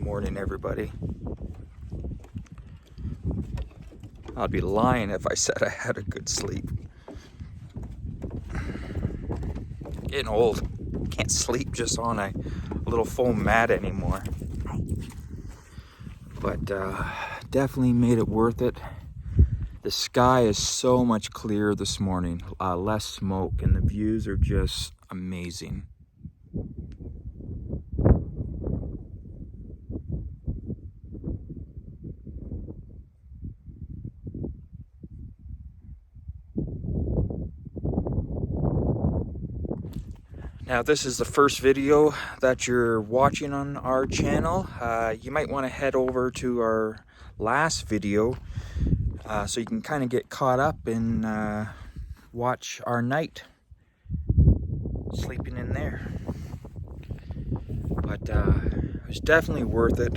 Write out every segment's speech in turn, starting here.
morning, everybody. I'd be lying if I said I had a good sleep. Getting old. Can't sleep just on a little foam mat anymore. But definitely made it worth it. The sky is so much clearer this morning. Less smoke, and the views are just amazing. Now, if this is the first video that you're watching on our channel, you might want to head over to our last video so you can kind of get caught up and watch our night sleeping in there. But it was definitely worth it.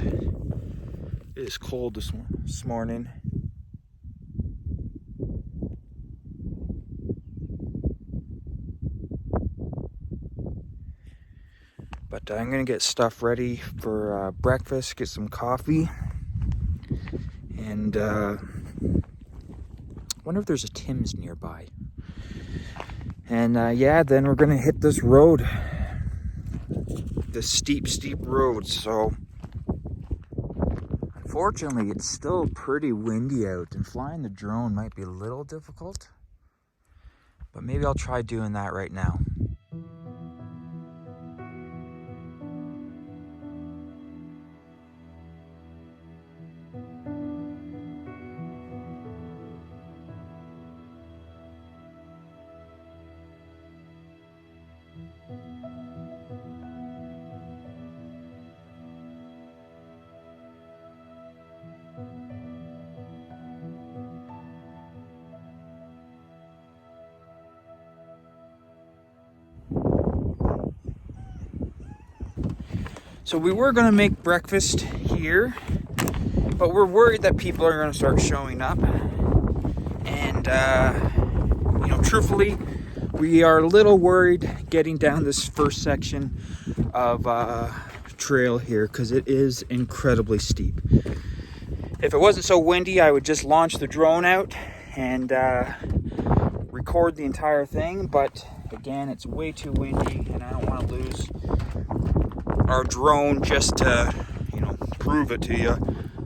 It is cold this morning. But I'm gonna get stuff ready for breakfast, get some coffee, and wonder if there's a Tim's nearby. And yeah, then we're gonna hit this road, this steep road. So unfortunately, it's still pretty windy out, and flying the drone might be a little difficult. But maybe I'll try doing that right now. So we were gonna make breakfast here, but we're worried that people are gonna start showing up. And you know, truthfully, we are a little worried getting down this first section of trail here because it is incredibly steep. If it wasn't so windy, I would just launch the drone out and record the entire thing, but again, it's way too windy and I don't want to lose our drone just to, you know, prove it to you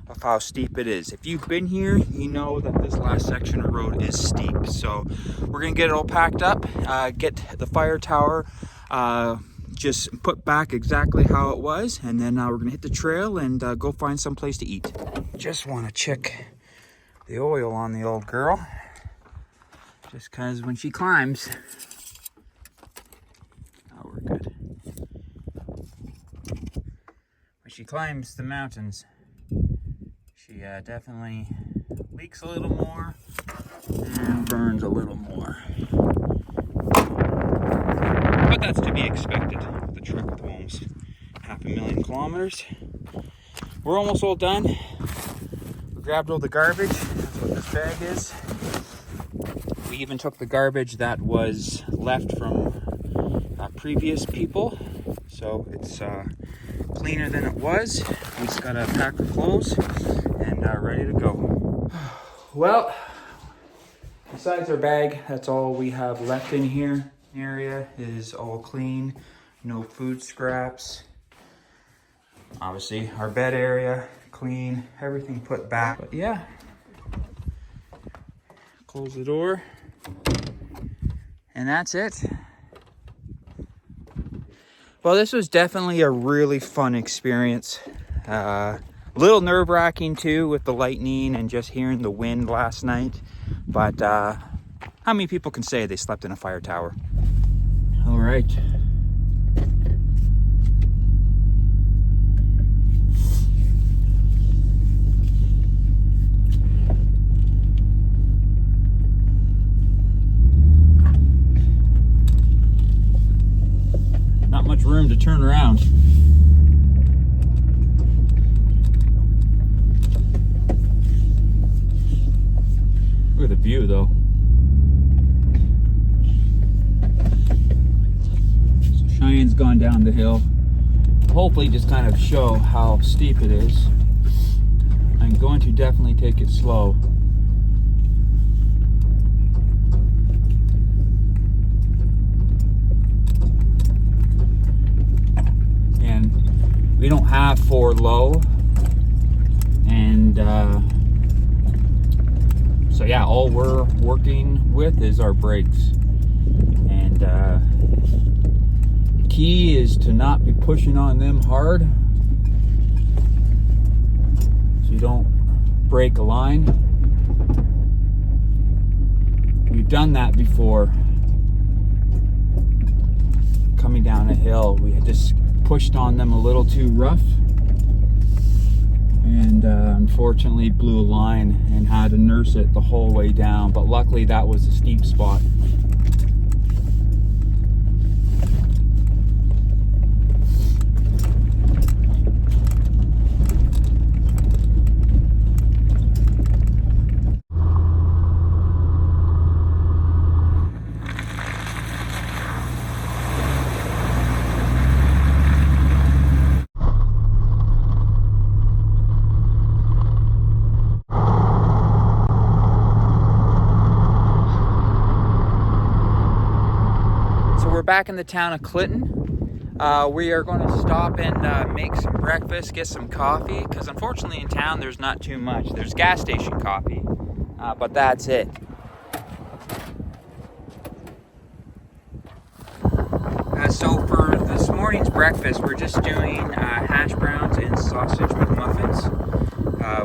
of how steep it is. If you've been here, you know that this last section of road is steep. So we're gonna get it all packed up, get the fire tower just put back exactly how it was, and then we're gonna hit the trail and go find some place to eat. Just want to check the oil on the old girl, just because when she climbs, oh, we're good. When she climbs the mountains, she definitely leaks a little more and burns a little more. But that's to be expected. The trek with almost 500,000 kilometers. We're almost all done. We grabbed all the garbage. That's what this bag is. We even took the garbage that was left from previous people. So it's cleaner than it was. We just gotta pack the clothes and ready to go. Well, besides our bag, that's all we have left in here. The area is all clean, no food scraps. Obviously, our bed area clean, everything put back. But yeah, close the door, and that's it. Well, this was definitely a really fun experience. A little nerve-wracking too with the lightning and just hearing the wind last night. But how many people can say they slept in a fire tower? All right. Not much room to turn around. Look at the view though. So Cheyenne's gone down the hill. hopefully just kind of show how steep it is. I'm going to definitely take it slow. And we don't have 4 low. And so yeah, all we're working with is our brakes. And key is to not be pushing on them hard so you don't break a line. We've done that before. Coming down a hill, we had just pushed on them a little too rough and unfortunately blew a line and had to nurse it the whole way down, but luckily that was a steep spot. We're back in the town of Clinton. We are going to stop and make some breakfast, get some coffee, because unfortunately in town there's not too much. There's gas station coffee, but that's it. So for this morning's breakfast, we're just doing hash browns and sausage McMuffins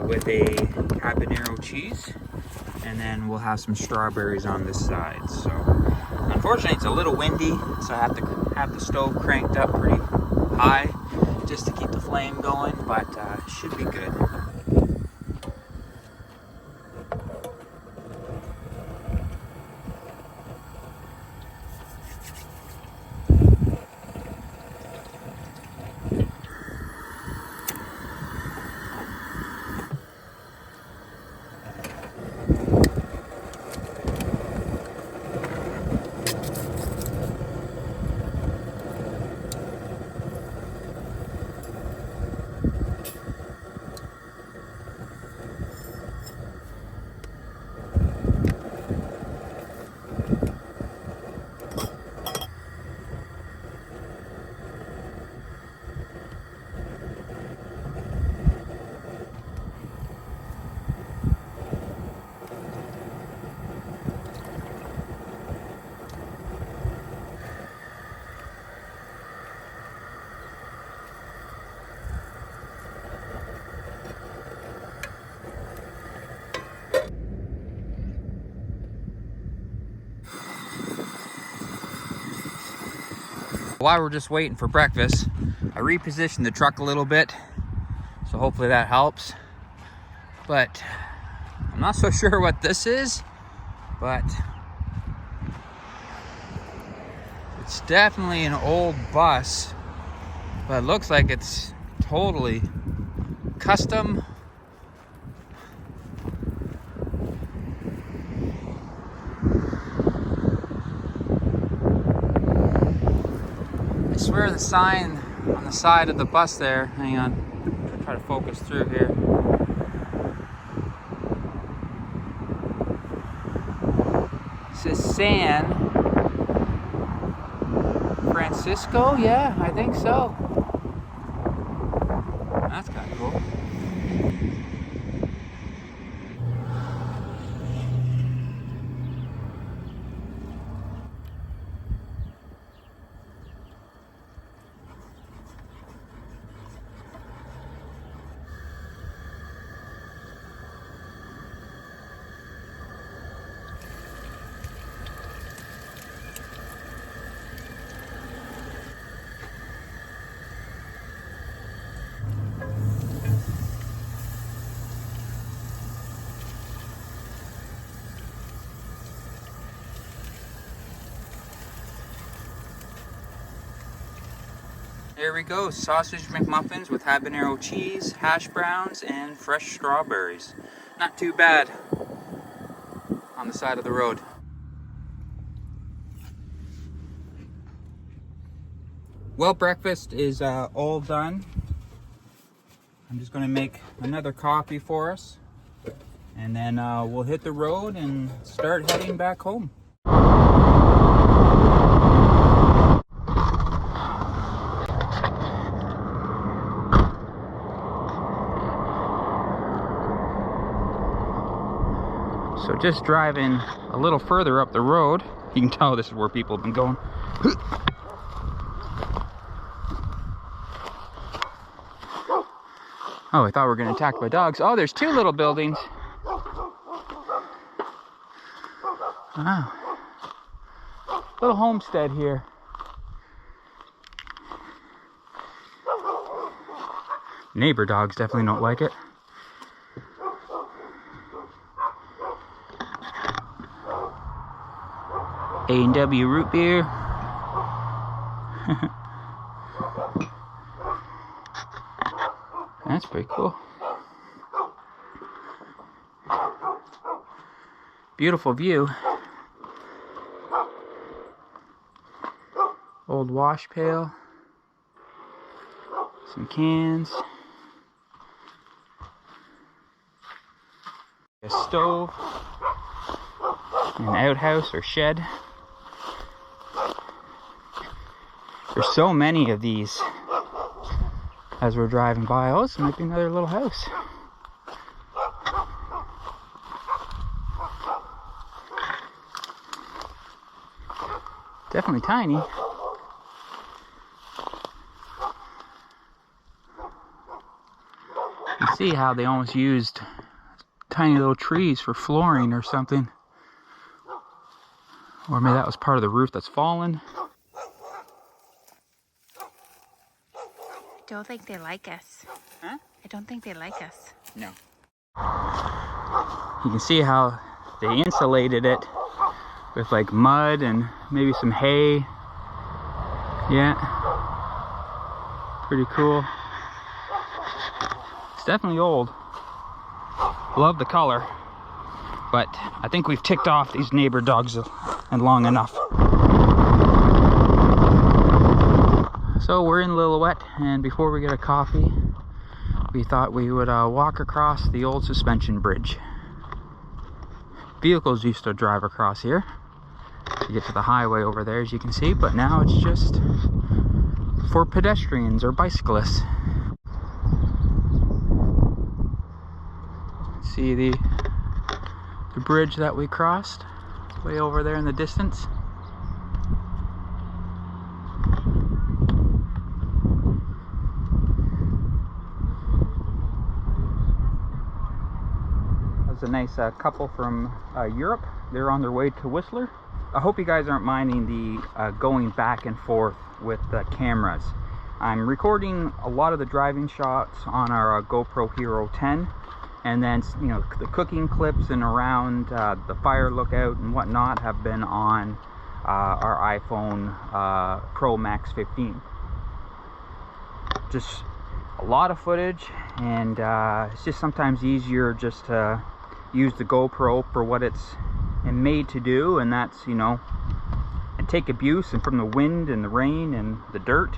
with a habanero cheese, and then we'll have some strawberries on this side. So unfortunately it's a little windy, so I have to have the stove cranked up pretty high just to keep the flame going, but should be good. While we're just waiting for breakfast, I repositioned the truck a little bit, so hopefully that helps. But I'm not so sure what this is, but it's definitely an old bus, but it looks like it's totally custom. I swear the sign on the side of the bus there, hang on, try to focus through here. It says San Francisco, yeah, I think so. That's kind of cool. There we go, sausage McMuffins with habanero cheese, hash browns, and fresh strawberries. Not too bad on the side of the road. Well, breakfast is all done. I'm just going to make another coffee for us, and then we'll hit the road and start heading back home. So just driving a little further up the road, you can tell this is where people have been going. Oh, I thought we were getting attacked by dogs. Oh, there's 2 little buildings. Wow. Little homestead here. Neighbor dogs definitely don't like it. A&W root beer. That's pretty cool. Beautiful view. Old wash pail. Some cans. A stove. An outhouse or shed. There's so many of these as we're driving by. Oh, this might be another little house. Definitely tiny. You can see how they almost used tiny little trees for flooring or something. Or maybe that was part of the roof that's fallen. I don't think they like us. Huh? I don't think they like us. No. You can see how they insulated it with like mud and maybe some hay. Yeah. Pretty cool. It's definitely old. Love the color. But I think we've ticked off these neighbor dogs and long enough. So we're in Lillooet, and before we get a coffee, we thought we would walk across the old suspension bridge. Vehicles used to drive across here to get to the highway over there, as you can see, but now it's just for pedestrians or bicyclists. See the bridge that we crossed way over there in the distance. A nice couple from Europe. They're on their way to Whistler. I hope you guys aren't minding the going back and forth with the cameras. I'm recording a lot of the driving shots on our GoPro Hero 10, and then the cooking clips and around the fire lookout and whatnot have been on our iPhone Pro Max 15. Just a lot of footage, and it's just sometimes easier just to use the GoPro for what it's made to do, and that's, and take abuse and from the wind and the rain and the dirt.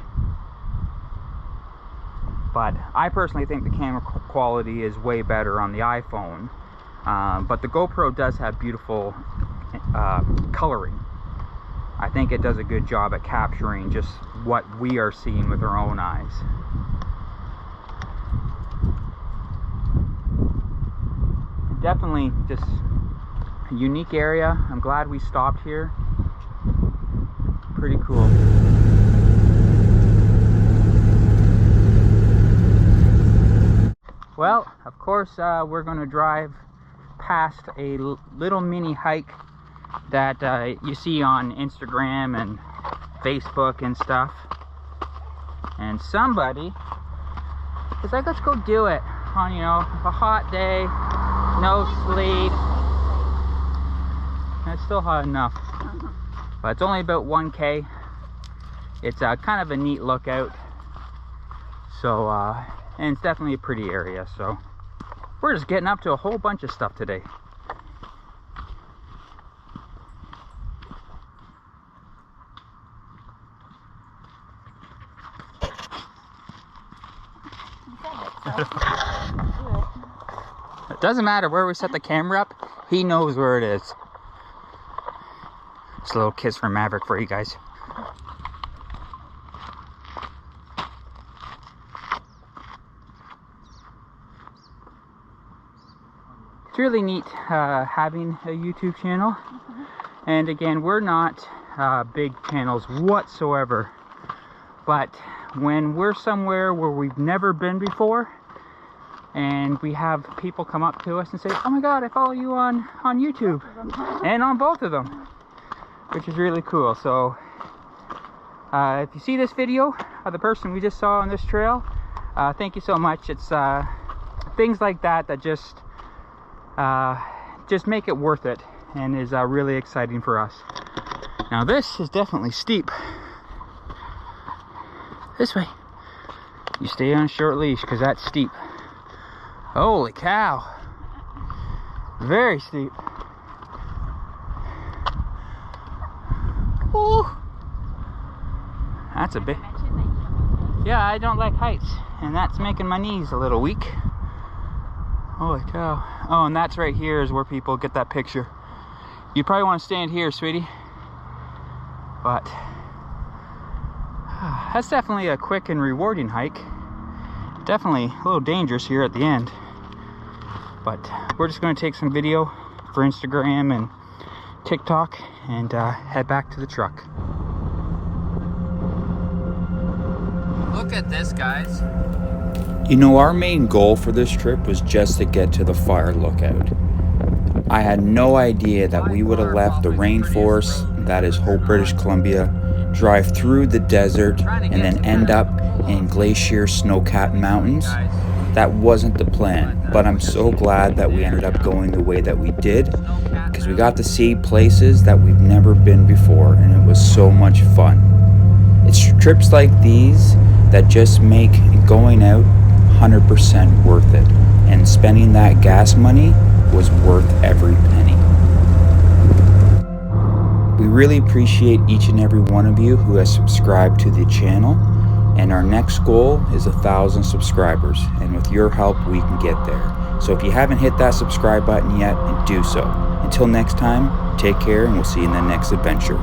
But I personally think the camera quality is way better on the iPhone, but the GoPro does have beautiful coloring. I think it does a good job at capturing just what we are seeing with our own eyes. Definitely just a unique area. I'm glad we stopped here. Pretty cool. Well, of course, we're going to drive past a little mini hike that you see on Instagram and Facebook and stuff. And somebody is like, let's go do it on, a hot day. No sleep. It's still hot enough. But it's only about 1K. It's kind of a neat lookout. So, and it's definitely a pretty area. So, we're just getting up to a whole bunch of stuff today. It doesn't matter where we set the camera up, he knows where it is. Just a little kiss from Mavic for you guys. It's really neat having a YouTube channel. And again, we're not big channels whatsoever. But when we're somewhere where we've never been before, and we have people come up to us and say, oh my god, I follow you on YouTube. And on both of them, which is really cool. So if you see this video of the person we just saw on this trail, thank you so much. It's things like that that just make it worth it, and is really exciting for us. Now this is definitely steep. This way. You stay on a short leash because that's steep. Holy cow. Very steep. Ooh. That's a bit. Yeah, I don't like heights, and that's making my knees a little weak. Holy cow. Oh, and that's right here is where people get that picture. You probably want to stand here, sweetie. But that's definitely a quick and rewarding hike. Definitely a little dangerous here at the end. But we're just going to take some video for Instagram and TikTok and head back to the truck. Look at this, guys. You know, our main goal for this trip was just to get to the fire lookout. I had no idea that we would have left the rainforest, that is Hope, British Columbia, drive through the desert, and then end up in Glaciers snow-capped mountains. That wasn't the plan, but I'm so glad that we ended up going the way that we did, because we got to see places that we've never been before, and it was so much fun. It's trips like these that just make going out 100% worth it, and spending that gas money was worth every penny. We really appreciate each and every one of you who has subscribed to the channel, and our next goal is 1,000 subscribers, and with your help we can get there. So if you haven't hit that subscribe button yet, do so. Until next time, take care, and we'll see you in the next adventure.